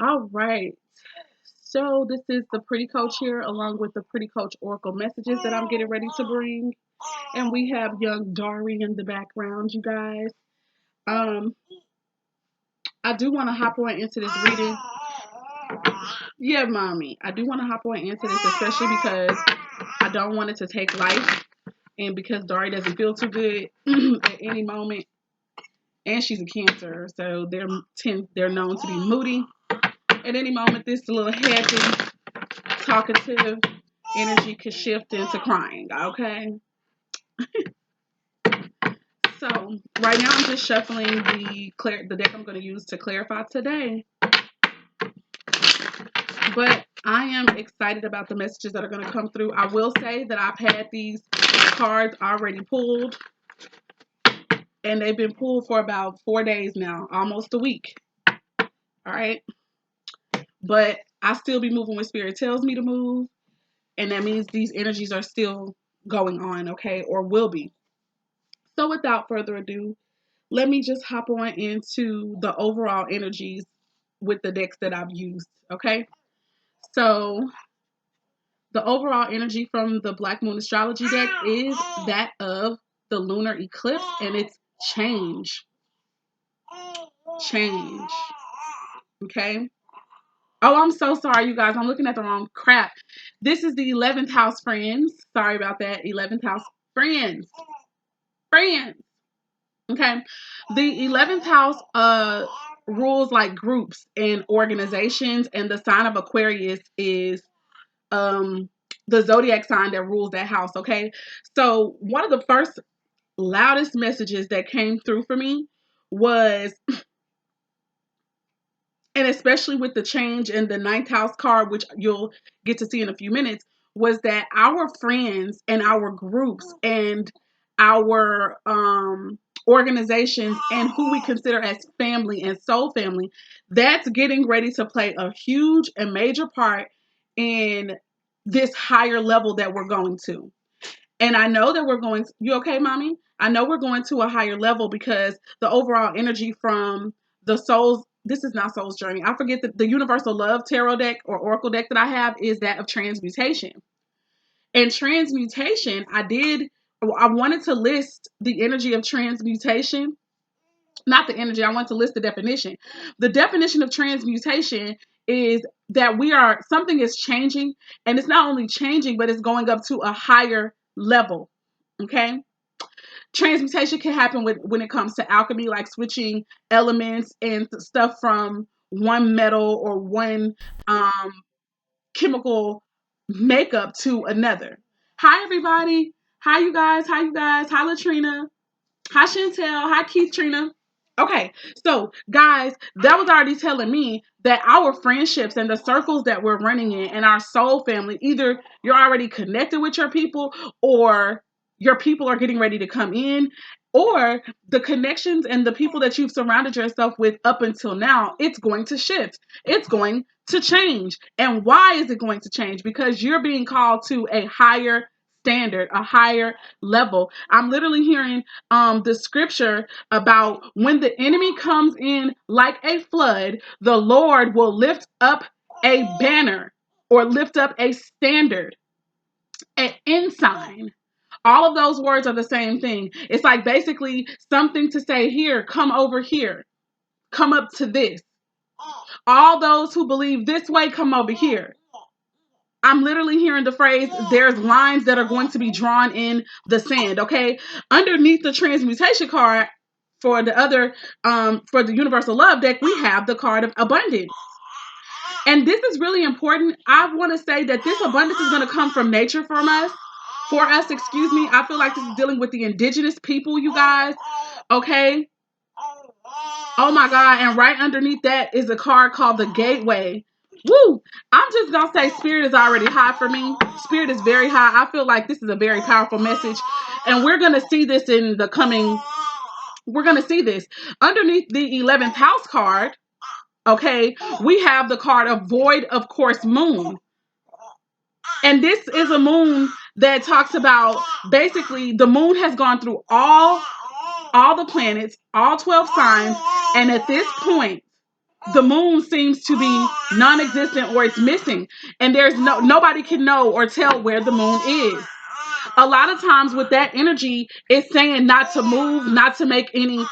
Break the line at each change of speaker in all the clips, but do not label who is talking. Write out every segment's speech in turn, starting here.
All right. So this is the Pretty Coach here, along with the Pretty Coach Oracle messages that I'm getting ready to bring. And we have young Dari in the background, you guys. Um, I do want to hop on into this reading. Yeah, mommy. I do want to hop on into this, especially because I don't want it to take life. And because Dari doesn't feel too good at any moment. And she's a Cancer, so they're known to be moody. At any moment, this little happy, talkative energy could shift into crying. Okay. So right now I'm just shuffling the deck I'm going to use to clarify today. But I am excited about the messages that are going to come through. I will say that I've had these cards already pulled, and they've been pulled for about 4 days now, almost a week. All right. But I still be moving when Spirit tells me to move. And that means these energies are still going on, okay, or will be. So without further ado, let me just hop on into the overall energies with the decks that I've used, okay? So the overall energy from the Black Moon Astrology deck is that of the Lunar Eclipse, and it's change. Change. Okay? Oh, I'm so sorry, you guys. I'm looking at the wrong crap. This is the 11th house, friends. Sorry about that. 11th house, friends. Friends. Okay. The 11th house rules like groups and organizations, and the sign of Aquarius is the zodiac sign that rules that house. Okay. So one of the first loudest messages that came through for me was, and especially with the change in the ninth house card, which you'll get to see in a few minutes, was that our friends and our groups and our organizations and who we consider as family and soul family, that's getting ready to play a huge and major part in this higher level that we're going to. And I know that you okay, mommy? I know we're going to a higher level because the overall energy from the souls, this is not Soul's Journey. I forget that the Universal Love Tarot deck or Oracle deck that I have is that of transmutation. And transmutation, I wanted to list the energy of transmutation. Not the energy, I want to list the definition. The definition of transmutation is that something is changing, and it's not only changing, but it's going up to a higher level. Okay. Transmutation can happen when it comes to alchemy, like switching elements and stuff from one metal or one chemical makeup to another. Hi everybody. Hi you guys. Hi you guys. Hi Latrina. Hi Chantel. Hi Keith Trina. Okay, so guys, that was already telling me that our friendships and the circles that we're running in and our soul family, either you're already connected with your people or your people are getting ready to come in, or the connections and the people that you've surrounded yourself with up until now, it's going to shift. It's going to change. And why is it going to change? Because you're being called to a higher standard, a higher level. I'm literally hearing the scripture about when the enemy comes in like a flood, the Lord will lift up a banner or lift up a standard, an ensign. All of those words are the same thing. It's like basically something to say, here, come over here, come up to this. All those who believe this way, come over here. I'm literally hearing the phrase, there's lines that are going to be drawn in the sand, okay? Underneath the transmutation card for for the Universal Love deck, we have the card of abundance. And this is really important. I want to say that this abundance is going to come from nature for us, excuse me. I feel like this is dealing with the indigenous people, you guys, okay? Oh my God, and right underneath that is a card called the Gateway. Woo! I'm just gonna say Spirit is already high for me. Spirit is very high. I feel like this is a very powerful message. And we're gonna see this we're gonna see this. Underneath the 11th house card, okay, we have the card of Void, of course, Moon. And this is a moon that talks about basically the moon has gone through all the planets, all 12 signs, and at this point, the moon seems to be non-existent or it's missing, and there's nobody can know or tell where the moon is. A lot of times with that energy, it's saying not to move, not to make any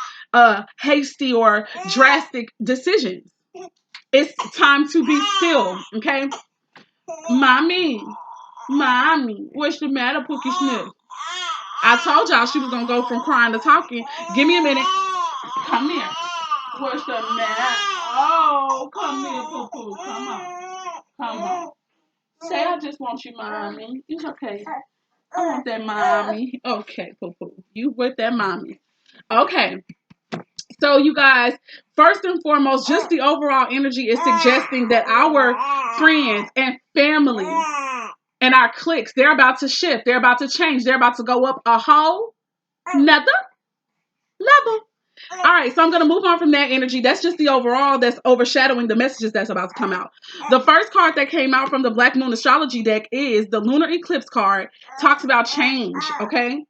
hasty or drastic decisions. It's time to be still, okay? Mommy, what's the matter, Pookie Sniff? I told y'all she was gonna go from crying to talking. Give me a minute. Come here. What's the matter? Oh, come here, Poo Poo. Come on. Come on. Say, I just want you, Mommy. It's okay. I want that Mommy. Okay, Poo Poo. You with that Mommy. Okay. So, you guys, first and foremost, just the overall energy is suggesting that our friends and family and our cliques, they're about to shift. They're about to change. They're about to go up a whole nother level. All right, so I'm going to move on from that energy. That's just the overall that's overshadowing the messages that's about to come out. The first card that came out from the Black Moon Astrology deck is the Lunar Eclipse card. Talks about change, okay?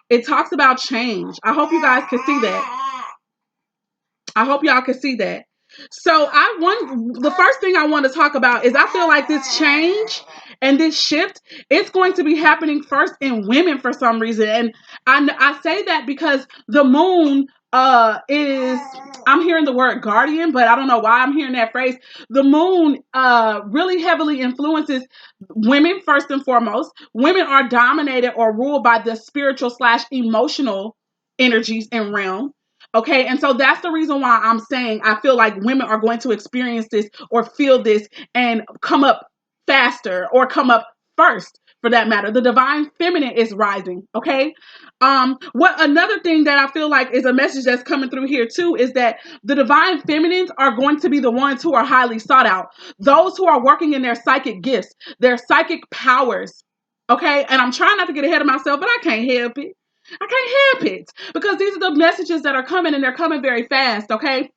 It talks about change. I hope you guys can see that. I hope y'all can see that. So the first thing I want to talk about is I feel like this change and this shift, it's going to be happening first in women for some reason. And I say that because the moon is, I'm hearing the word guardian, but I don't know why I'm hearing that phrase. The moon really heavily influences women first and foremost. Women are dominated or ruled by the spiritual / emotional energies and realm. Okay, and so that's the reason why I'm saying I feel like women are going to experience this or feel this and come up faster or come up first for that matter. The divine feminine is rising, okay? What another thing that I feel like is a message that's coming through here too is that the divine feminines are going to be the ones who are highly sought out. Those who are working in their psychic gifts, their psychic powers, okay? And I'm trying not to get ahead of myself, but I can't help it. I can't help it because these are the messages that are coming and they're coming very fast, okay?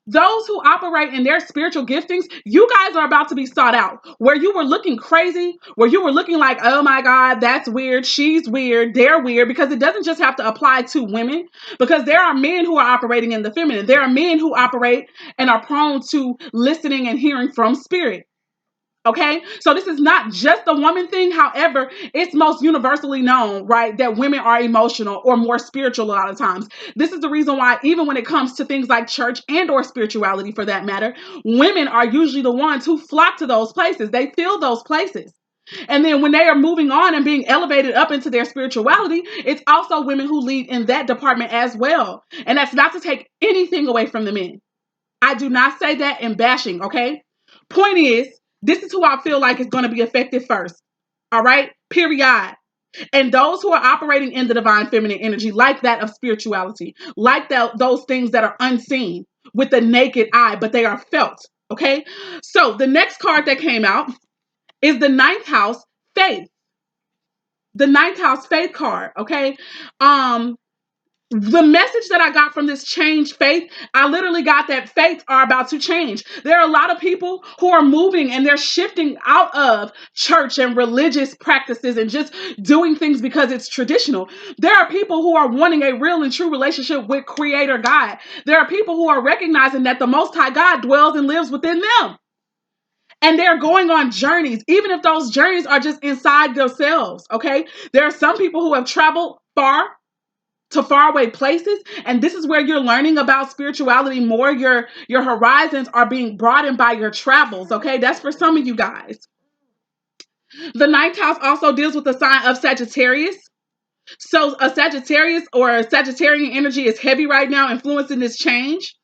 Those who operate in their spiritual giftings, you guys are about to be sought out. Where you were looking crazy, where you were looking like, oh my God, that's weird, she's weird, they're weird, because it doesn't just have to apply to women, because there are men who are operating in the feminine. There are men who operate and are prone to listening and hearing from spirit. Okay, so this is not just a woman thing. However, it's most universally known, right, that women are emotional or more spiritual a lot of times. This is the reason why, even when it comes to things like church and or spirituality for that matter, women are usually the ones who flock to those places. They fill those places. And then when they are moving on and being elevated up into their spirituality, it's also women who lead in that department as well. And that's not to take anything away from the men. I do not say that in bashing, okay? Point is, this is who I feel like is going to be affected first. All right? Period. And those who are operating in the divine feminine energy, like that of spirituality, like those things that are unseen with the naked eye, but they are felt. Okay? So the next card that came out is the ninth house, faith. The ninth house faith card. Okay? The message that I got from this change faith, I literally got that faith are about to change. There are a lot of people who are moving and they're shifting out of church and religious practices and just doing things because it's traditional. There are people who are wanting a real and true relationship with Creator God. There are people who are recognizing that the Most High God dwells and lives within them. And they're going on journeys, even if those journeys are just inside themselves, okay? There are some people who have traveled far to faraway places, and this is where you're learning about spirituality more. Your horizons are being broadened by your travels, okay? That's for some of you guys. The ninth house also deals with the sign of Sagittarius. So a Sagittarius or a Sagittarian energy is heavy right now, influencing this change.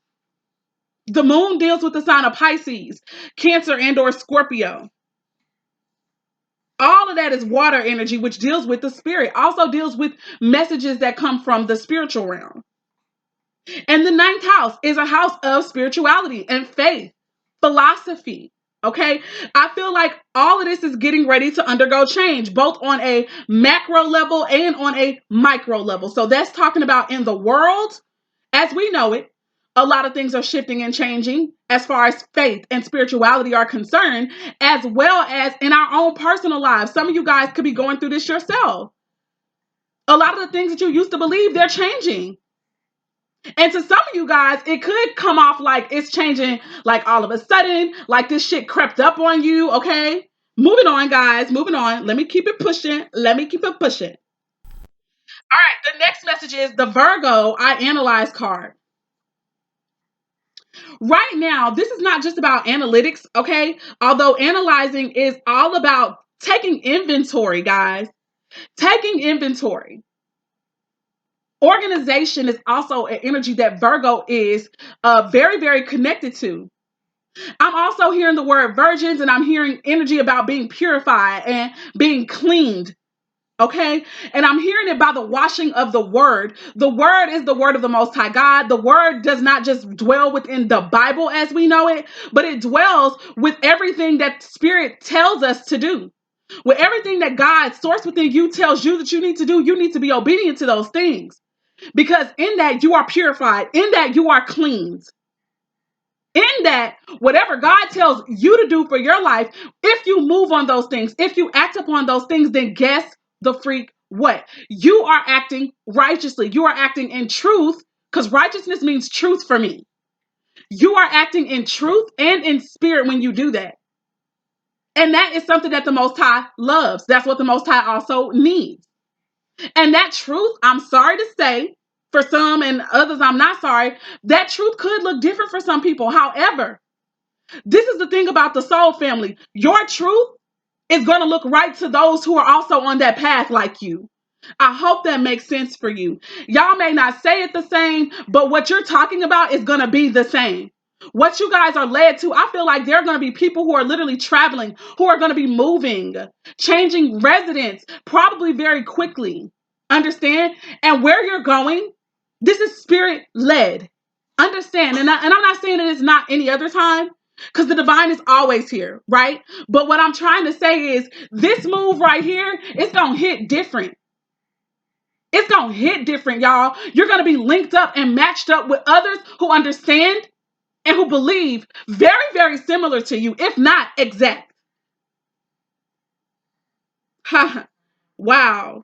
The moon deals with the sign of Pisces, Cancer, and or Scorpio. All of that is water energy, which deals with the spirit, also deals with messages that come from the spiritual realm. And the ninth house is a house of spirituality and faith, philosophy. Okay, I feel like all of this is getting ready to undergo change, both on a macro level and on a micro level. So that's talking about in the world as we know it. A lot of things are shifting and changing as far as faith and spirituality are concerned, as well as in our own personal lives. Some of you guys could be going through this yourself. A lot of the things that you used to believe, they're changing. And to some of you guys, it could come off like it's changing like all of a sudden, like this shit crept up on you, okay? Moving on, guys, moving on. Let me keep it pushing. Let me keep it pushing. All right, the next message is the Virgo I Analyze card. Right now, this is not just about analytics, okay? Although analyzing is all about taking inventory, guys. Taking inventory. Organization is also an energy that Virgo is very, very connected to. I'm also hearing the word virgins, and I'm hearing energy about being purified and being cleaned. Okay. And I'm hearing it by the washing of the word. The word is the word of the Most High God. The word does not just dwell within the Bible as we know it, but it dwells with everything that Spirit tells us to do. With everything that God, source within you, tells you that you need to do, you need to be obedient to those things. Because in that you are purified, in that you are cleansed. In that, whatever God tells you to do for your life, if you move on those things, if you act upon those things, then guess the freak what? You are acting righteously. You are acting in truth, because righteousness means truth for me. You are acting in truth and in spirit when you do that. And that is something that the Most High loves. That's what the Most High also needs. And that truth, I'm sorry to say, for some and others, I'm not sorry, that truth could look different for some people. However, this is the thing about the soul family. Your truth is going to look right to those who are also on that path like you. I hope that makes sense for you. Y'all may not say it the same, but what you're talking about is going to be the same. What you guys are led to, I feel like there are going to be people who are literally traveling, who are going to be moving, changing residence, probably very quickly. Understand? And where you're going, this is spirit led. Understand? And I'm not saying that it's not any other time, because the divine is always here, right? But what I'm trying to say is this move right here, it's going to hit different. It's going to hit different, y'all. You're going to be linked up and matched up with others who understand and who believe very, very similar to you, if not exact. Wow.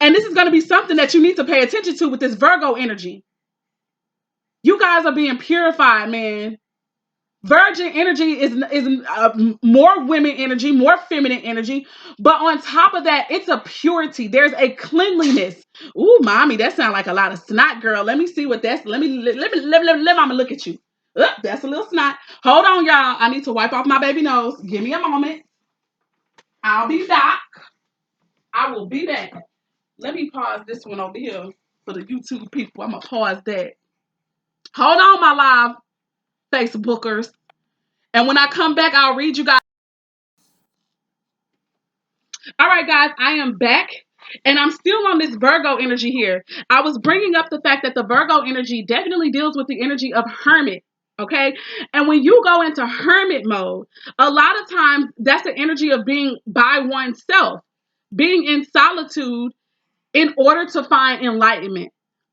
And this is going to be something that you need to pay attention to with this Virgo energy. You guys are being purified, man. Virgin energy is more women energy, more feminine energy. But on top of that, it's a purity. There's a cleanliness. Ooh, mommy, that sounds like a lot of snot, girl. Let me see what that's. Let mama look at you. That's a little snot. Hold on, y'all. I need to wipe off my baby nose. Give me a moment. I'll be back. I will be back. Let me pause this one over here for the YouTube people. I'm going to pause that. Hold on, my live Facebookers. And when I come back, I'll read you guys. All right, guys, I am back. And I'm still on this Virgo energy here. I was bringing up the fact that the Virgo energy definitely deals with the energy of hermit. Okay. And when you go into hermit mode, a lot of times that's the energy of being by oneself, being in solitude in order to find enlightenment,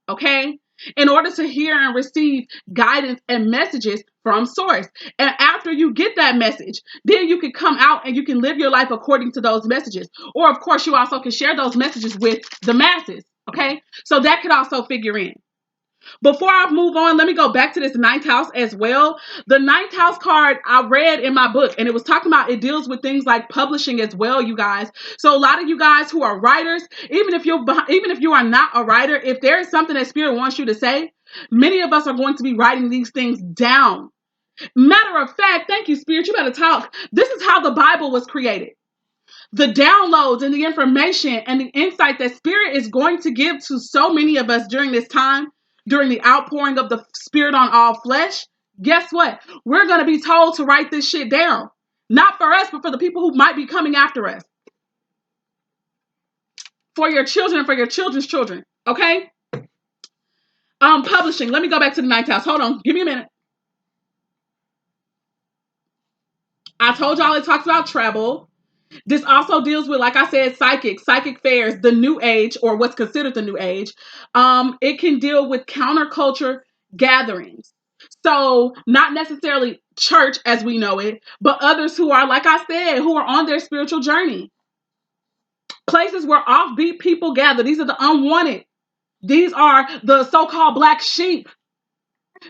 okay? In order to hear and receive guidance and messages from source. And after you get that message, then you can come out and you can live your life according to those messages. Or of course, you also can share those messages with the masses, okay? So that could also figure in. Before I move on, let me go back to this ninth house as well. The ninth house card I read in my book, and it was talking about, it deals with things like publishing as well, you guys. So a lot of you guys who are writers, even if you are not a writer, if there is something that Spirit wants you to say, many of us are going to be writing these things down. Matter of fact, thank you, Spirit, you better talk. This is how the Bible was created. The downloads and the information and the insight that Spirit is going to give to so many of us during this time, during the outpouring of the Spirit on all flesh, guess what? We're going to be told to write this shit down. Not for us, but for the people who might be coming after us. For your children and for your children's children. Okay? Publishing. Let me go back to the ninth house. Hold on. Give me a minute. I told y'all it talks about travel. This also deals with, like I said, psychic fairs, the new age, or what's considered the new age. It can deal with counterculture gatherings. So not necessarily church as we know it, but others who are, like I said, who are on their spiritual journey. Places where offbeat people gather. These are the unwanted. These are the so-called black sheep.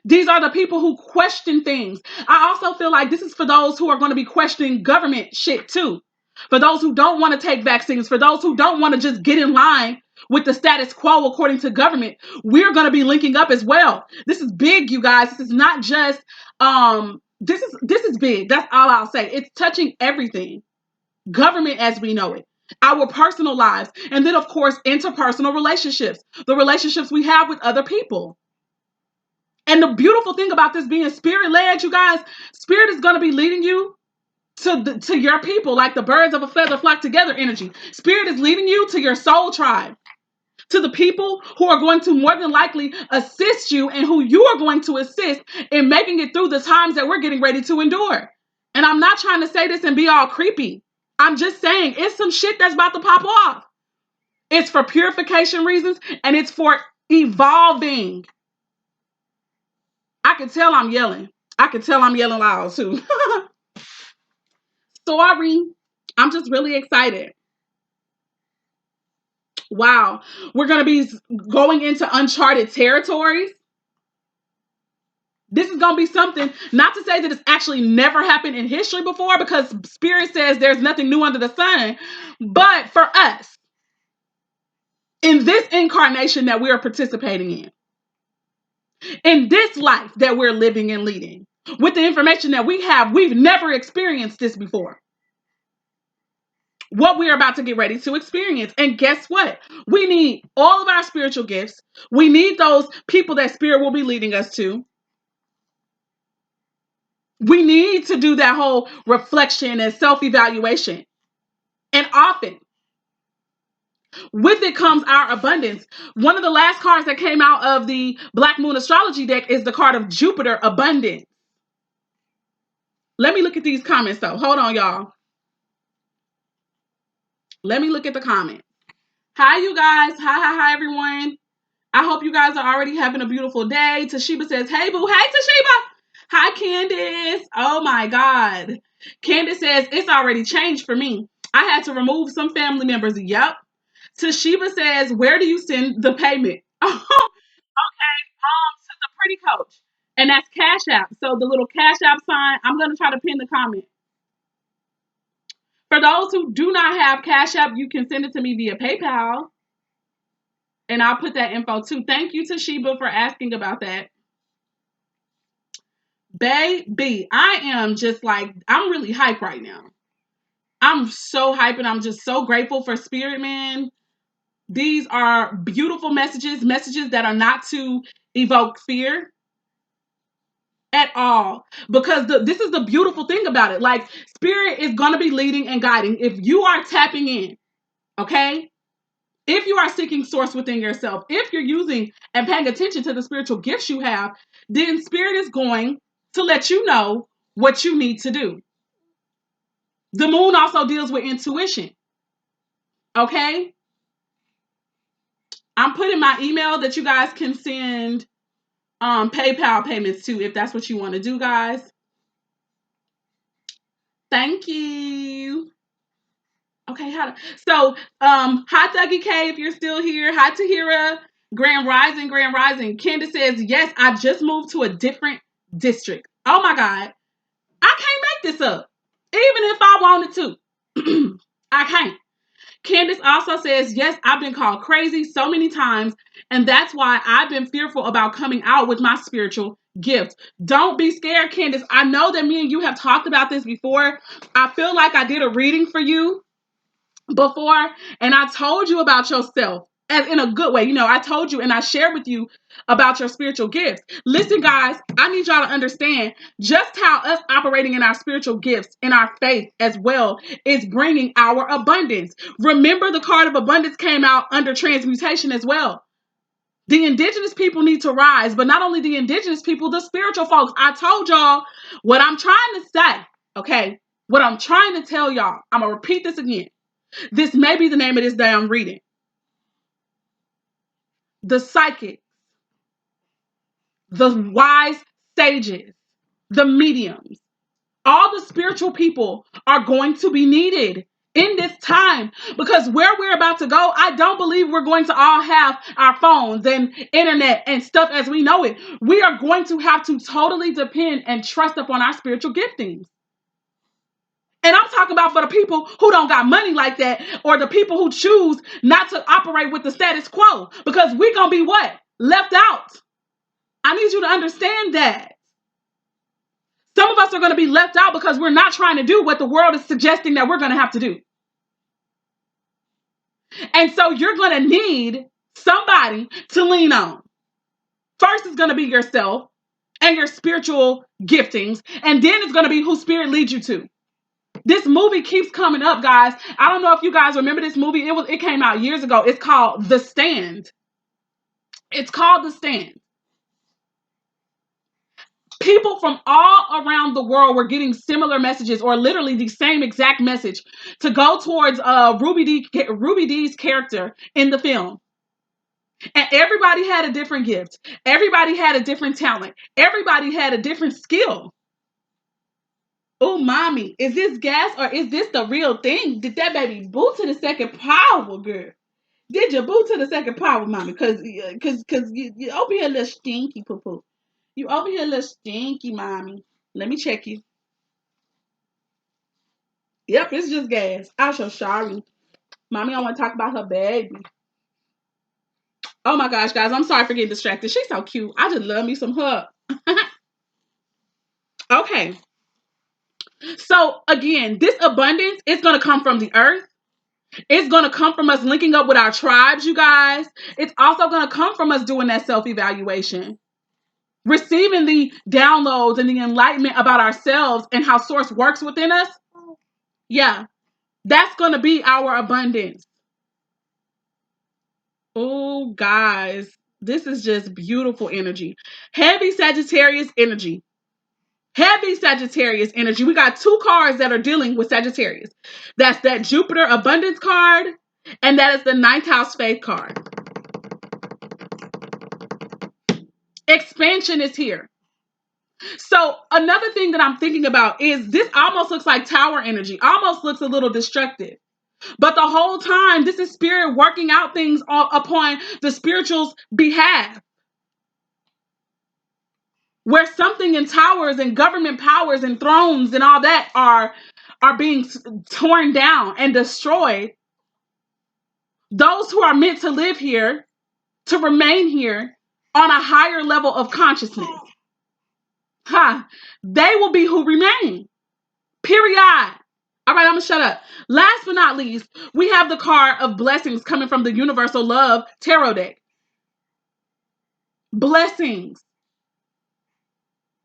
These are the people who question things. I also feel like this is for those who are going to be questioning government shit too. For those who don't want to take vaccines, for those who don't want to just get in line with the status quo according to government, we're going to be linking up as well. This is big, you guys. This is not just this is big. That's all I'll say. It's touching everything. Government as we know it. Our personal lives, and then of course interpersonal relationships. The relationships we have with other people. And the beautiful thing about this being spirit-led, you guys, spirit is going to be leading you to your people, like the birds of a feather flock together energy. Spirit is leading you to your soul tribe, to the people who are going to more than likely assist you and who you are going to assist in making it through the times that we're getting ready to endure. And I'm not trying to say this and be all creepy. I'm just saying it's some shit that's about to pop off. It's for purification reasons and it's for evolving. I can tell I'm yelling. I can tell I'm yelling loud too. Sorry. I'm just really excited. Wow. We're going to be going into uncharted territories. This is going to be something, not to say that it's actually never happened in history before, because Spirit says there's nothing new under the sun. But for us, in this incarnation that we are participating in this life that we're living and leading, with the information that we have, we've never experienced this before. What we're about to get ready to experience. And guess what? We need all of our spiritual gifts. We need those people that Spirit will be leading us to. We need to do that whole reflection and self-evaluation. And often, with it comes our abundance. One of the last cards that came out of the Black Moon Astrology deck is the card of Jupiter, Abundance. Let me look at these comments though. Hold on, y'all. Let me look at the comments. Hi, you guys. Hi, everyone. I hope you guys are already having a beautiful day. Toshiba says, hey, boo. Hey, Toshiba. Hi, Candace. Oh, my God. Candace says, it's already changed for me. I had to remove some family members. Yep. Toshiba says, where do you send the payment? Okay, to the Pretty Coach. And that's Cash App. So the little Cash App sign, I'm going to try to pin the comment. For those who do not have Cash App, you can send it to me via PayPal. And I'll put that info too. Thank you, Toshiba, for asking about that. Baby, I am just like, I'm really hype right now. I'm so hype and I'm just so grateful for Spirit, man. These are beautiful messages that are not to evoke fear at all. Because this is the beautiful thing about it. Like, Spirit is going to be leading and guiding. If you are tapping in, okay? If you are seeking source within yourself, if you're using and paying attention to the spiritual gifts you have, then Spirit is going to let you know what you need to do. The moon also deals with intuition. Okay? I'm putting my email that you guys can send PayPal payments to if that's what you want to do, guys. Thank you. Okay, hi Thuggy K if you're still here. Hi Tahira. Grand Rising. Candace says, yes, I just moved to a different district. Oh my God. I can't make this up. Even if I wanted to. I can't. Candace also says, yes, I've been called crazy so many times, and that's why I've been fearful about coming out with my spiritual gifts. Don't be scared, Candace. I know that me and you have talked about this before. I feel like I did a reading for you before, and I told you about yourself as in a good way. You know, I told you and I shared with you about your spiritual gifts. Listen, guys, I need y'all to understand just how us operating in our spiritual gifts, in our faith as well, is bringing our abundance. Remember, the card of abundance came out under transmutation as well. The indigenous people need to rise, but not only the indigenous people, the spiritual folks. I told y'all what I'm trying to say, okay? What I'm trying to tell y'all. I'm going to repeat this again. This may be the name of this damn reading. The psychics, the wise sages, the mediums, all the spiritual people are going to be needed in this time, because where we're about to go, I don't believe we're going to all have our phones and internet and stuff as we know it. We are going to have to totally depend and trust upon our spiritual giftings. And I'm talking about for the people who don't got money like that, or the people who choose not to operate with the status quo, because we're going to be what? Left out. I need you to understand that. Some of us are going to be left out because we're not trying to do what the world is suggesting that we're going to have to do. And so you're going to need somebody to lean on. First is going to be yourself and your spiritual giftings. And then it's going to be who spirit leads you to. This movie keeps coming up, guys. I don't know if you guys remember this movie. It came out years ago. It's called The Stand. It's called The Stand. People from all around the world were getting similar messages, or literally the same exact message, to go towards Ruby Dee's character in the film. And everybody had a different gift. Everybody had a different talent. Everybody had a different skill. Oh, mommy, is this gas or is this the real thing? Did that baby boot to the second power, girl? Did you boot to the second power, mommy? Because you over here a little stinky, poo-poo. You over here a little stinky, mommy. Let me check you. Yep, it's just gas. I'm so sorry. Mommy, I want to talk about her baby. Oh my gosh, guys, I'm sorry for getting distracted. She's so cute. I just love me some her. Okay. So again, this abundance is going to come from the earth. It's going to come from us linking up with our tribes, you guys. It's also going to come from us doing that self-evaluation. Receiving the downloads and the enlightenment about ourselves and how source works within us. Yeah, that's going to be our abundance. Oh, guys, this is just beautiful energy. Heavy Sagittarius energy. Heavy Sagittarius energy. We got two cards that are dealing with Sagittarius. That's that Jupiter abundance card, and that is the ninth house faith card. Expansion is here. So another thing that I'm thinking about is this almost looks like tower energy. Almost looks a little destructive. But the whole time, this is spirit working out things upon the spiritual's behalf. Where something in towers and government powers and thrones and all that are being torn down and destroyed. Those who are meant to live here, to remain here on a higher level of consciousness, they will be who remain. Period. All right, I'm going to shut up. Last but not least, we have the card of blessings coming from the Universal Love Tarot deck. Blessings.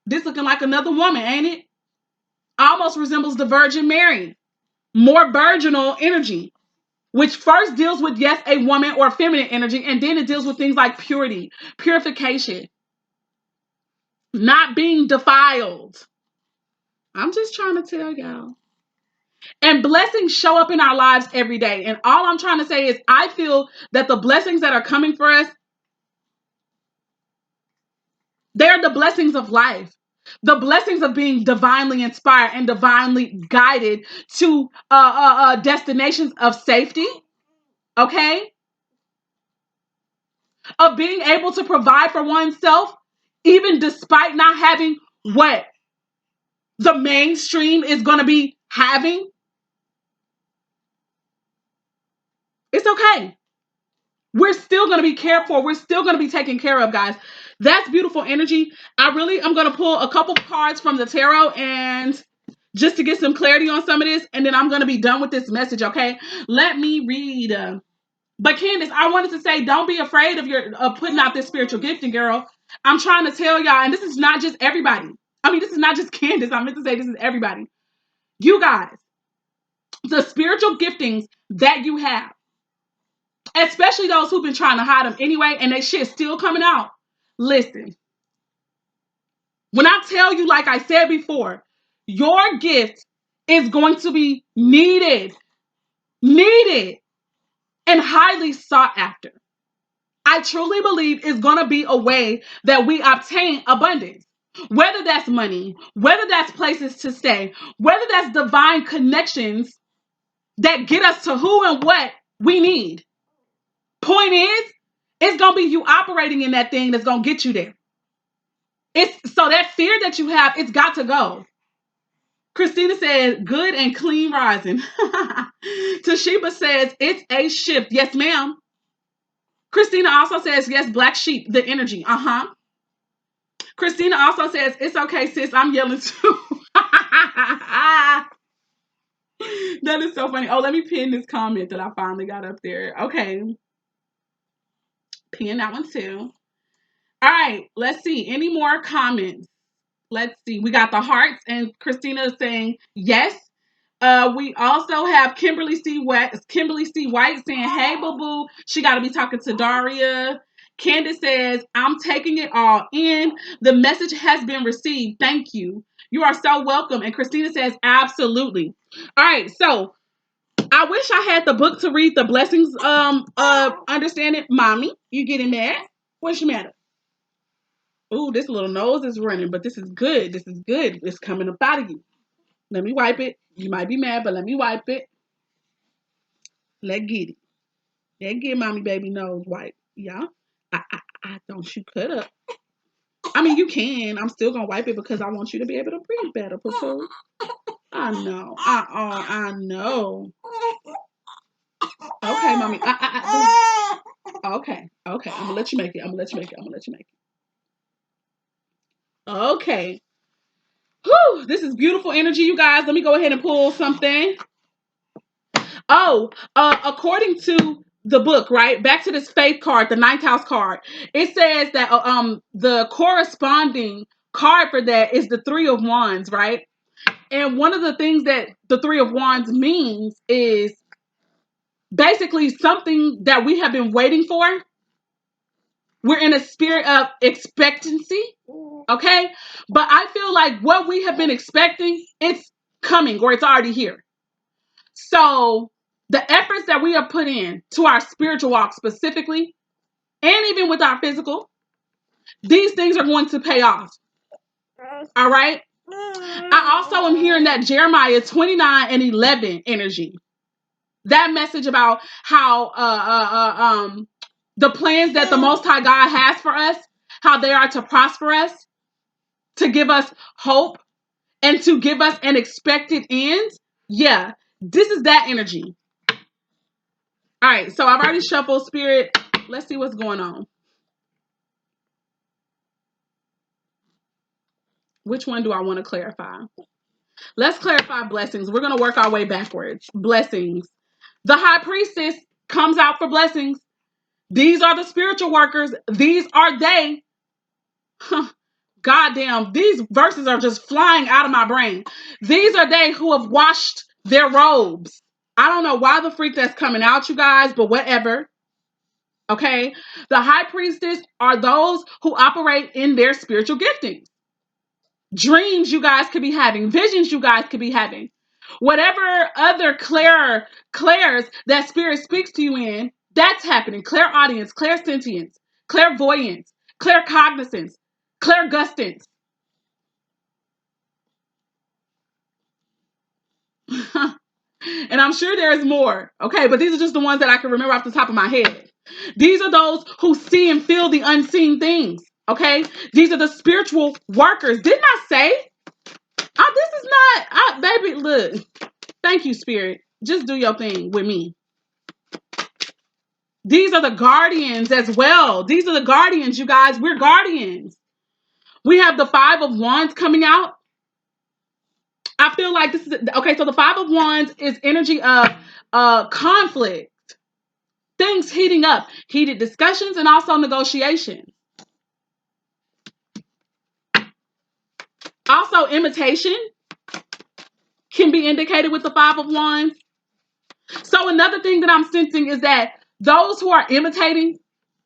This looking like another woman, ain't it? Almost resembles the Virgin Mary. More virginal energy, which first deals with, yes, a woman or feminine energy, and then it deals with things like purity, purification, not being defiled. I'm just trying to tell y'all. And blessings show up in our lives every day. And all I'm trying to say is I feel that the blessings that are coming for us, they're the blessings of life. The blessings of being divinely inspired and divinely guided to destinations of safety. Okay? Of being able to provide for oneself, even despite not having what the mainstream is going to be having. It's okay. We're still going to be cared for. We're still going to be taken care of, guys. That's beautiful energy. I'm going to pull a couple cards from the tarot and just to get some clarity on some of this, and then I'm going to be done with this message, okay? Let me read. But Candace, I wanted to say, don't be afraid of putting out this spiritual gifting, girl. I'm trying to tell y'all, and this is not just everybody. I mean, this is not just Candace. I meant to say this is everybody. You guys, the spiritual giftings that you have, especially those who've been trying to hide them anyway, and they shit's still coming out. Listen, when I tell you, like I said before, your gift is going to be needed, and highly sought after. I truly believe is going to be a way that we obtain abundance. Whether that's money, whether that's places to stay, whether that's divine connections that get us to who and what we need. Point is, it's going to be you operating in that thing that's going to get you there. It's so that fear that you have, it's got to go. Christina says, good and clean rising. Toshiba says, it's a shift. Yes, ma'am. Christina also says, yes, black sheep, the energy. Christina also says, it's okay, sis, I'm yelling too. That is so funny. Oh, let me pin this comment that I finally got up there. Okay. Pin that one too. All right, let's see. Any more comments? Let's see. We got the hearts, and Christina is saying yes. We also have Kimberly C. White saying, hey, boo-boo. She got to be talking to Daria. Candace says, I'm taking it all in. The message has been received. Thank you. You are so welcome. And Christina says, absolutely. All right, so I wish I had the book to read the blessings understanding. Mommy, you getting mad? What's the matter? Ooh, this little nose is running, but this is good. This is good. It's coming up out of you. Let me wipe it. You might be mad, but let me wipe it. Let's get it. Let's get mommy baby nose wipe. Yeah. I don't you cut up. I mean, you can. I'm still going to wipe it because I want you to be able to breathe better, Poo. I know. I know. Okay, mommy. Okay. I'm going to let you make it. Okay. Whew, this is beautiful energy, you guys. Let me go ahead and pull something. Oh, according to the book, right? Back to this faith card, the ninth house card. It says that the corresponding card for that is the Three of Wands, right? And one of the things that the Three of Wands means is basically something that we have been waiting for. We're in a spirit of expectancy, okay? But I feel like what we have been expecting, it's coming or it's already here. So the efforts that we have put in to our spiritual walk specifically, and even with our physical, these things are going to pay off. All right? I also am hearing that Jeremiah 29:11 energy. That message about how the plans that the Most High God has for us, how they are to prosper us, to give us hope, and to give us an expected end. Yeah, this is that energy. All right, so I've already shuffled spirit. Let's see what's going on. Which one do I want to clarify? Let's clarify blessings. We're going to work our way backwards. Blessings. The high priestess comes out for blessings. These are the spiritual workers. These are they. Goddamn, these verses are just flying out of my brain. These are they who have washed their robes. I don't know why the freak that's coming out, you guys, but whatever. Okay? The high priestess are those who operate in their spiritual giftings. Dreams you guys could be having, visions you guys could be having. Whatever other clairs that spirit speaks to you in, that's happening. Clairaudience, clairsentience, clairvoyance, claircognizance, clairgustance. And I'm sure there's more, okay? But these are just the ones that I can remember off the top of my head. These are those who see and feel the unseen things, okay? These are the spiritual workers. Didn't I say? This is not, baby, look. Thank you, Spirit. Just do your thing with me. These are the guardians as well. These are the guardians, you guys. We're guardians. We have the Five of Wands coming out. I feel like this is, okay, so the Five of Wands is energy of conflict. Things heating up. Heated discussions and also negotiation. Also, imitation can be indicated with the Five of Wands. So another thing that I'm sensing is that those who are imitating,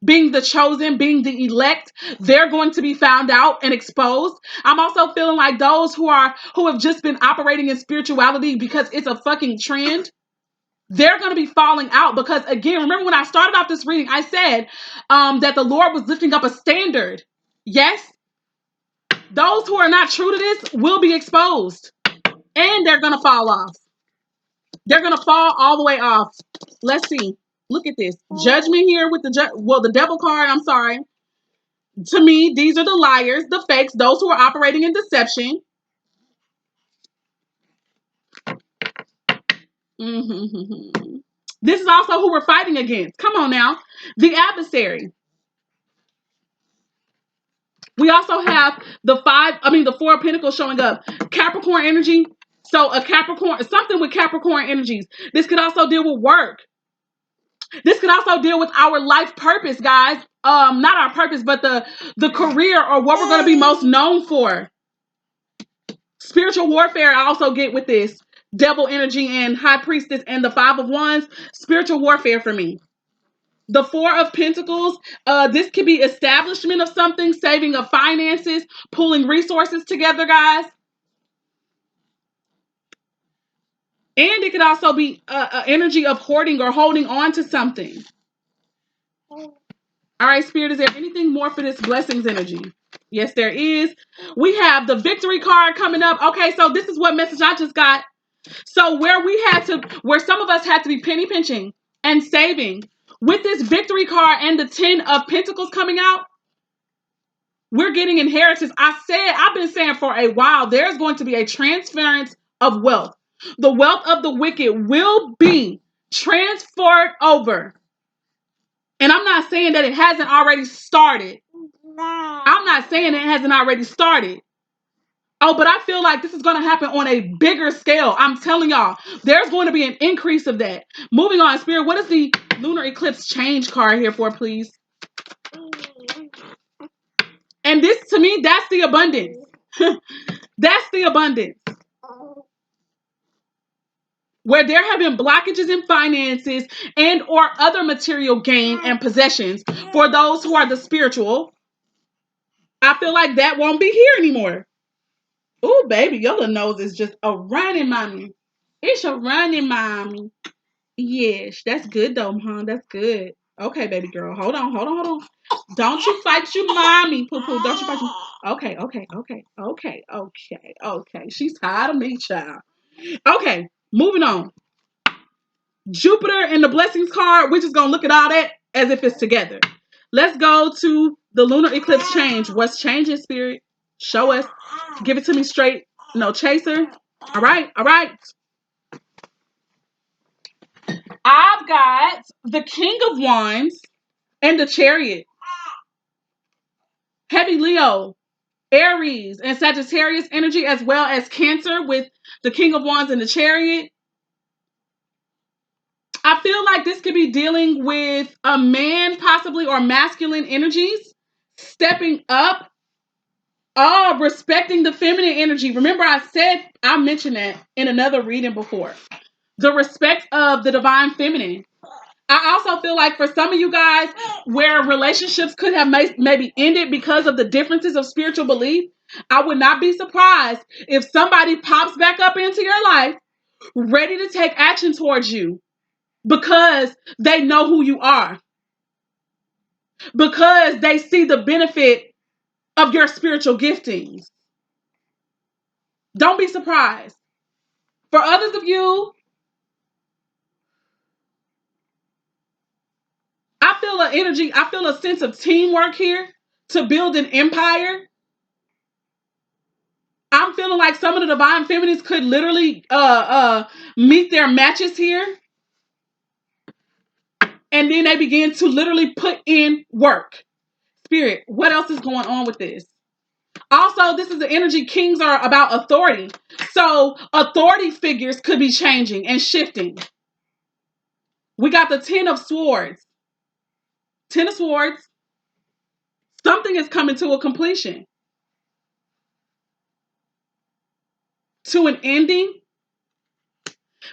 being the chosen, being the elect, they're going to be found out and exposed. I'm also feeling like those who have just been operating in spirituality because it's a fucking trend, they're going to be falling out because, again, remember when I started off this reading, I said that the Lord was lifting up a standard. Yes? Those who are not true to this will be exposed and they're going to fall off. They're going to fall all the way off. Let's see. Look at this. Judgment here with the devil card. I'm sorry. To me, these are the liars, the fakes, those who are operating in deception. Mm-hmm. This is also who we're fighting against. Come on now. The adversary. We also have the Four of Pentacles showing up. Capricorn energy. So a Capricorn, something with Capricorn energies. This could also deal with work. This could also deal with our life purpose, guys. Not our purpose, but the career or what we're going to be most known for. Spiritual warfare, I also get with this. Devil energy and High Priestess and the Five of Wands. Spiritual warfare for me. The Four of Pentacles, this could be establishment of something, saving of finances, pulling resources together, guys. And it could also be energy of hoarding or holding on to something. All right, Spirit, is there anything more for this blessings energy? Yes, there is. We have the victory card coming up. Okay, so this is what message I just got. So where some of us had to be penny pinching and saving, with this victory card and the 10 of Pentacles coming out, we're getting inheritance. I've been saying for a while, there's going to be a transference of wealth. The wealth of the wicked will be transferred over. And I'm not saying that it hasn't already started. I'm not saying it hasn't already started. Oh, but I feel like this is going to happen on a bigger scale. I'm telling y'all, there's going to be an increase of that. Moving on, Spirit, what is the Lunar Eclipse change card here for, please? And this, to me, that's the abundance. That's the abundance. Where there have been blockages in finances and or other material gain and possessions for those who are the spiritual, I feel like that won't be here anymore. Oh, baby, your little nose is just a running, mommy. It's a running, mommy. Yes, that's good though, huh? That's good. Okay, baby girl. Hold on. Don't you fight your mommy, poo-poo. Don't you fight your... Okay. She's tired of me, child. Okay, moving on. Jupiter and the blessings card. We're just going to look at all that as if it's together. Let's go to the lunar eclipse change. What's changing, Spirit? Show us. Give it to me straight. No chaser. All right. I've got the King of Wands and the Chariot. Heavy Leo, Aries, and Sagittarius energy, as well as Cancer with the King of Wands and the Chariot. I feel like this could be dealing with a man, possibly, or masculine energies stepping up. Oh, respecting the feminine energy. Remember, I mentioned that in another reading before. The respect of the divine feminine. I also feel like for some of you guys, where relationships could have maybe ended because of the differences of spiritual belief, I would not be surprised if somebody pops back up into your life ready to take action towards you because they know who you are, because they see the benefit of your spiritual giftings. Don't be surprised. For others of you, I feel a sense of teamwork here to build an empire. I'm feeling like some of the divine feminines could literally meet their matches here. And then they begin to literally put in work. Spirit, what else is going on with this? Also, this is the energy. Kings are about authority. So authority figures could be changing and shifting. We got the 10 of Swords. 10 of Swords. Something is coming to a completion. To an ending.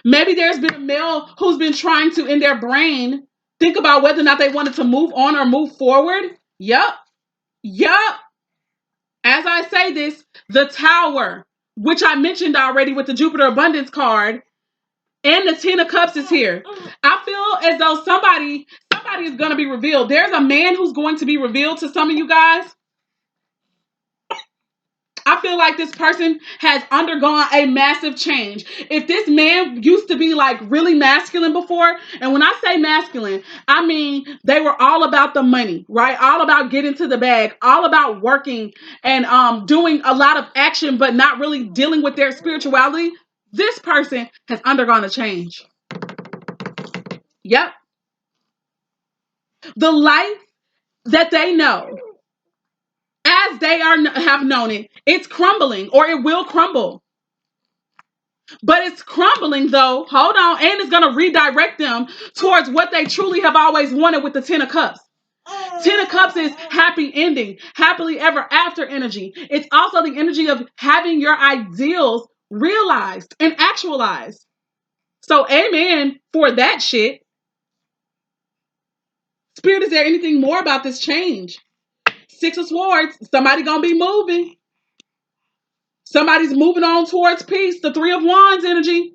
Maybe there's been a male who's been trying to, in their brain, think about whether or not they wanted to move on or move forward. Yup. As I say this, the Tower, which I mentioned already with the Jupiter Abundance card, and the 10 of Cups is here. I feel as though somebody is going to be revealed. There's a man who's going to be revealed to some of you guys. I feel like this person has undergone a massive change. If this man used to be like really masculine before, and when I say masculine, I mean they were all about the money, right? All about getting to the bag, all about working and doing a lot of action, but not really dealing with their spirituality. This person has undergone a change. Yep. The life that they know, as they have known it, it's crumbling or it will crumble. But it's crumbling though, hold on, and it's going to redirect them towards what they truly have always wanted with the Ten of Cups. Ten of Cups is happy ending, happily ever after energy. It's also the energy of having your ideals realized and actualized. So amen for that shit. Spirit, is there anything more about this change? Six of Swords, somebody gonna be moving. Somebody's moving on towards peace. The Three of Wands energy.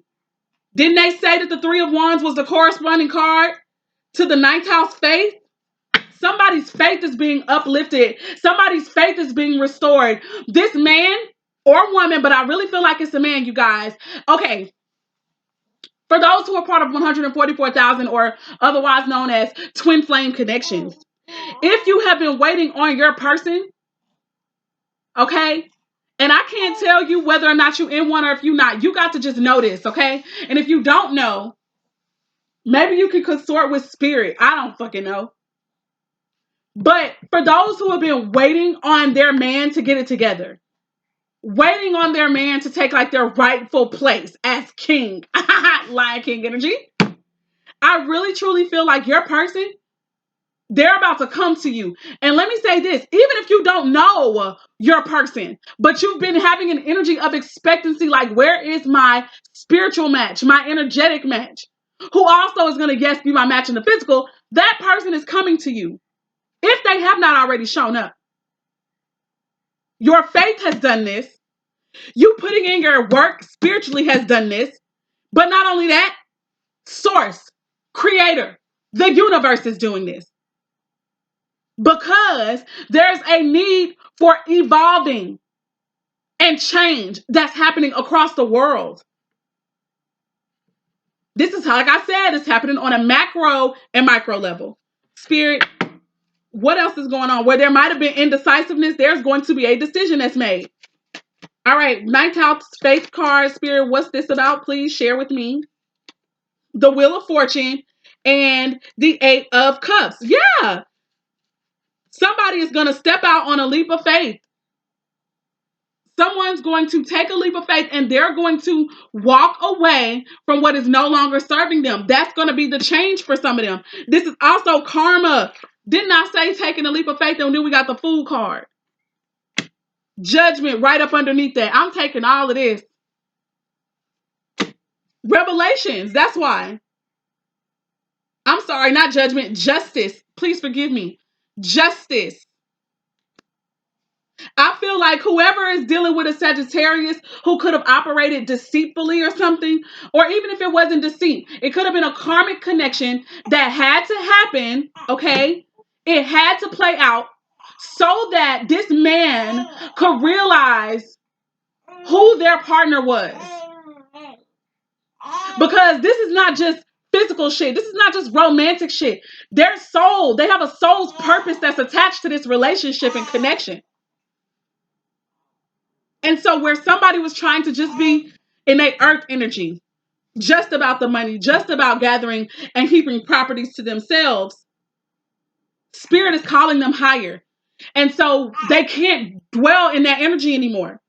Didn't they say that the Three of Wands was the corresponding card to the ninth house faith? Somebody's faith is being uplifted. Somebody's faith is being restored. This man or woman, but I really feel like it's a man, you guys. Okay. For those who are part of 144,000 or otherwise known as twin flame connections, if you have been waiting on your person, okay, and I can't tell you whether or not you're in one or if you're not, you got to just know this, okay? And if you don't know, maybe you can consort with spirit. I don't fucking know. But for those who have been waiting on their man to get it together, waiting on their man to take like their rightful place as king, Lion King energy, I really truly feel like your person, they're about to come to you. And let me say this, even if you don't know your person, but you've been having an energy of expectancy, like where is my spiritual match, my energetic match, who also is going to, yes, be my match in the physical, that person is coming to you. If they have not already shown up. Your faith has done this. You putting in your work spiritually has done this. But not only that, source, creator, the universe is doing this. Because there's a need for evolving and change that's happening across the world. This is, like I said, it's happening on a macro and micro level. Spirit, what else is going on? Where there might have been indecisiveness, there's going to be a decision that's made. All right, ninth house faith card, Spirit, what's this about? Please share with me. The Wheel of Fortune and the Eight of Cups. Yeah. Somebody is going to step out on a leap of faith. Someone's going to take a leap of faith and they're going to walk away from what is no longer serving them. That's going to be the change for some of them. This is also karma. Didn't I say taking a leap of faith? And then we got the Fool card. Judgment right up underneath that. I'm taking all of this. Revelations. That's why. I'm sorry, not judgment. Justice. Please forgive me. Justice. I feel like whoever is dealing with a Sagittarius who could have operated deceitfully or something, or even if it wasn't deceit, it could have been a karmic connection that had to happen, okay? It had to play out so that this man could realize who their partner was. Because this is not just physical shit. This is not just romantic shit. Their soul, they have a soul's purpose that's attached to this relationship and connection. And so where somebody was trying to just be in a earth energy, just about the money, just about gathering and keeping properties to themselves, Spirit is calling them higher. And so they can't dwell in that energy anymore.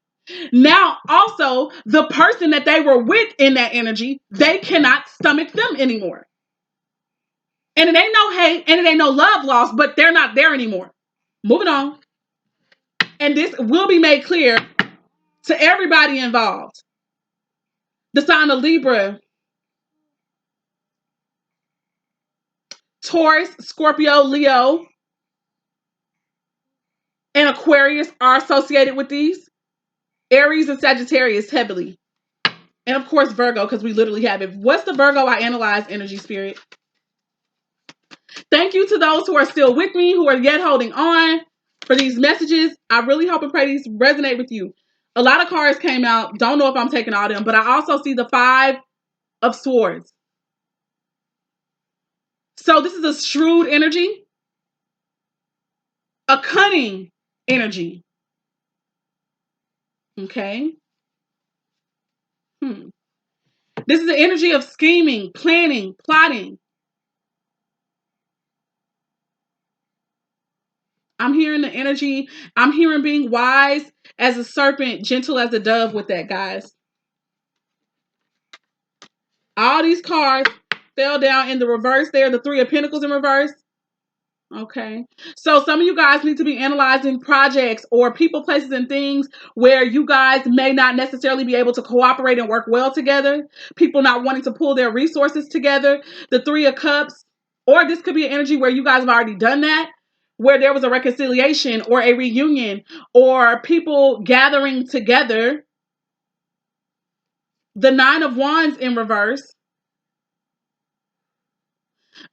Now, also, the person that they were with in that energy, they cannot stomach them anymore. And it ain't no hate and it ain't no love lost, but they're not there anymore. Moving on. And this will be made clear to everybody involved. The sign of Libra, Taurus, Scorpio, Leo, and Aquarius are associated with these. Aries and Sagittarius heavily. And of course, Virgo, because we literally have it. What's the Virgo I analyze energy, Spirit? Thank you to those who are still with me, who are yet holding on for these messages. I really hope and pray these resonate with you. A lot of cards came out. Don't know if I'm taking all them, but I also see the 5 of Swords. So this is a shrewd energy, a cunning energy. Okay. This is the energy of scheming, planning, plotting. I'm hearing the energy. I'm hearing being wise as a serpent, gentle as a dove with that, guys. All these cards fell down in the reverse there. The 3 of Pentacles in reverse. Okay. So some of you guys need to be analyzing projects or people, places, and things where you guys may not necessarily be able to cooperate and work well together. People not wanting to pull their resources together. The 3 of Cups. Or this could be an energy where you guys have already done that, where there was a reconciliation or a reunion or people gathering together. The 9 of Wands in reverse.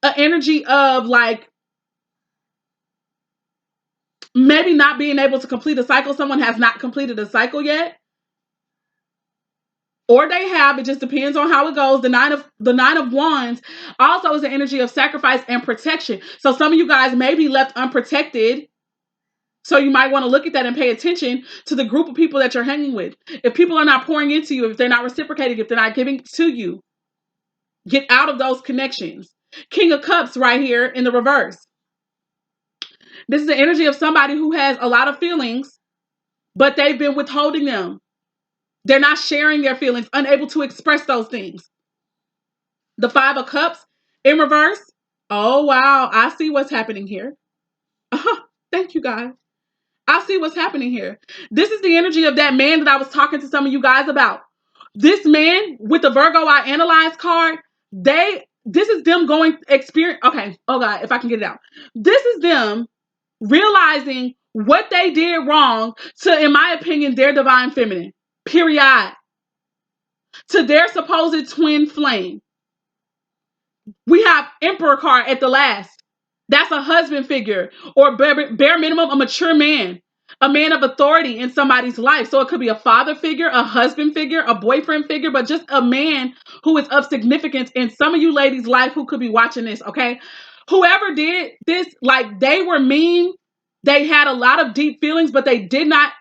An energy of like maybe not being able to complete a cycle. Someone has not completed a cycle yet. Or they have, it just depends on how it goes. The nine of Wands also is an energy of sacrifice and protection. So some of you guys may be left unprotected. So you might want to look at that and pay attention to the group of people that you're hanging with. If people are not pouring into you, if they're not reciprocating, if they're not giving to you, get out of those connections. King of Cups right here in the reverse. This is the energy of somebody who has a lot of feelings, but they've been withholding them. They're not sharing their feelings, unable to express those things. The 5 of Cups in reverse. Oh, wow. I see what's happening here. Thank you, guys. I see what's happening here. This is the energy of that man that I was talking to some of you guys about. This man with the Virgo I Analyze card, this is them going experience. Okay. Oh, God, if I can get it out. This is them realizing what they did wrong to, in my opinion, their divine feminine. Period. To their supposed twin flame. We have Emperor card at the last. That's a husband figure, or bare minimum, a mature man, a man of authority in somebody's life. So it could be a father figure, a husband figure, a boyfriend figure, but just a man who is of significance in some of you ladies' life who could be watching this, okay? Whoever did this, like, they were mean. They had a lot of deep feelings, but they did not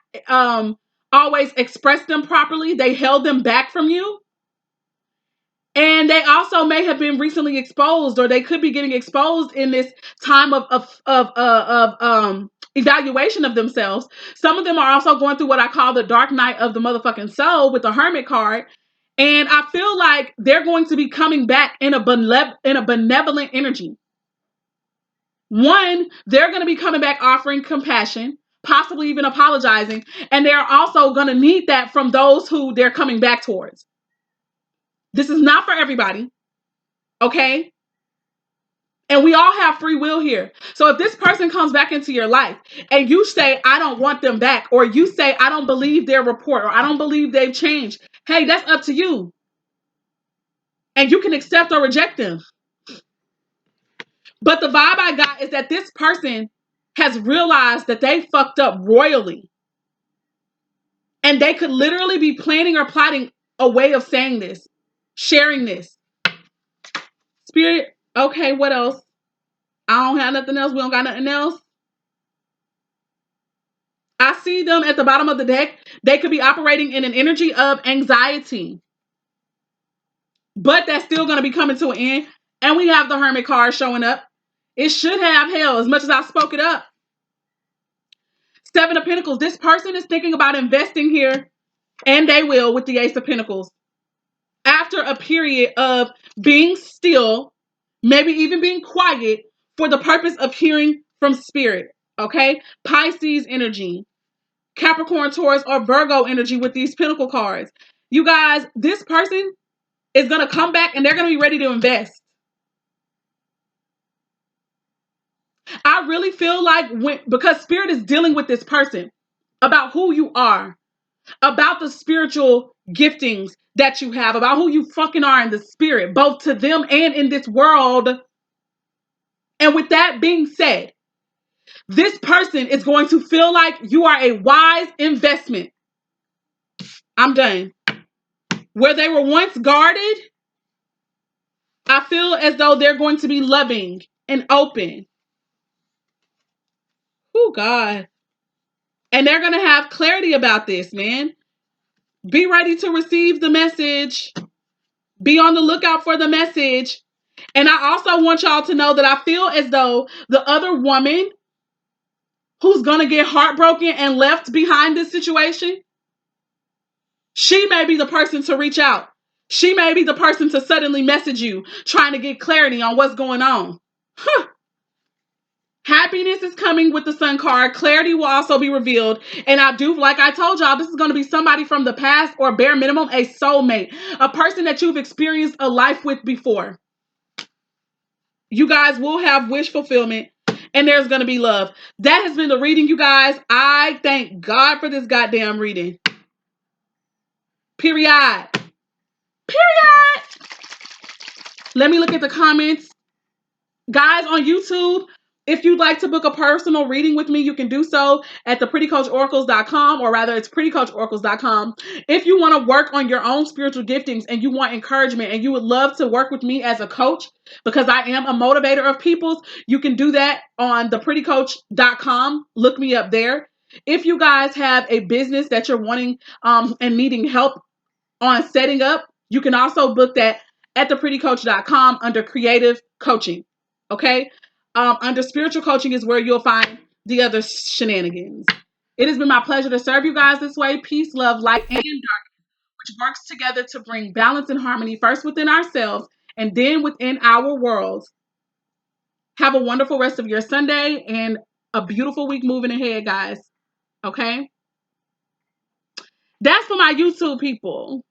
always express them properly. They held them back from you. And they also may have been recently exposed, or they could be getting exposed in this time of evaluation of themselves. Some of them are also going through what I call the dark night of the motherfucking soul with the Hermit card. And I feel like they're going to be coming back in a benevolent energy. One, they're going to be coming back offering compassion, possibly even apologizing. And they're also going to need that from those who they're coming back towards. This is not for everybody. Okay? And we all have free will here. So if this person comes back into your life and you say, I don't want them back, or you say, I don't believe their report, or I don't believe they've changed, hey, that's up to you. And you can accept or reject them. But the vibe I got is that this person has realized that they fucked up royally. And they could literally be planning or plotting a way of saying this, sharing this. Spirit, okay, what else? I don't have nothing else. We don't got nothing else. I see them at the bottom of the deck. They could be operating in an energy of anxiety. But that's still going to be coming to an end. And we have the Hermit card showing up. It should have hell as much as I spoke it up. 7 of Pentacles. This person is thinking about investing here. And they will with the Ace of Pentacles. After a period of being still, maybe even being quiet for the purpose of hearing from spirit. Okay? Pisces energy. Capricorn, Taurus, or Virgo energy with these Pentacle cards. You guys, this person is going to come back and they're going to be ready to invest. I really feel like because Spirit is dealing with this person about who you are, about the spiritual giftings that you have, about who you fucking are in the spirit, both to them and in this world. And with that being said, this person is going to feel like you are a wise investment. I'm done. Where they were once guarded, I feel as though they're going to be loving and open. Oh, God. And they're going to have clarity about this, man. Be ready to receive the message. Be on the lookout for the message. And I also want y'all to know that I feel as though the other woman who's going to get heartbroken and left behind this situation, she may be the person to reach out. She may be the person to suddenly message you, trying to get clarity on what's going on. Huh. Happiness is coming with the Sun card. Clarity will also be revealed. And I do, like I told y'all, this is going to be somebody from the past, or bare minimum, a soulmate. A person that you've experienced a life with before. You guys will have wish fulfillment. And there's going to be love. That has been the reading, you guys. I thank God for this goddamn reading. Period. Period. Let me look at the comments. Guys on YouTube, if you'd like to book a personal reading with me, you can do so at theprettycoachoracles.com, or rather it's prettycoachoracles.com. If you want to work on your own spiritual giftings and you want encouragement and you would love to work with me as a coach, because I am a motivator of people's, you can do that on theprettycoach.com. Look me up there. If you guys have a business that you're wanting and needing help on setting up, you can also book that at theprettycoach.com under creative coaching. Okay? Under spiritual coaching is where you'll find the other shenanigans. It has been my pleasure to serve you guys this way. Peace, love, light, and darkness, which works together to bring balance and harmony first within ourselves and then within our world. Have a wonderful rest of your Sunday and a beautiful week moving ahead, guys. Okay? That's for my YouTube people.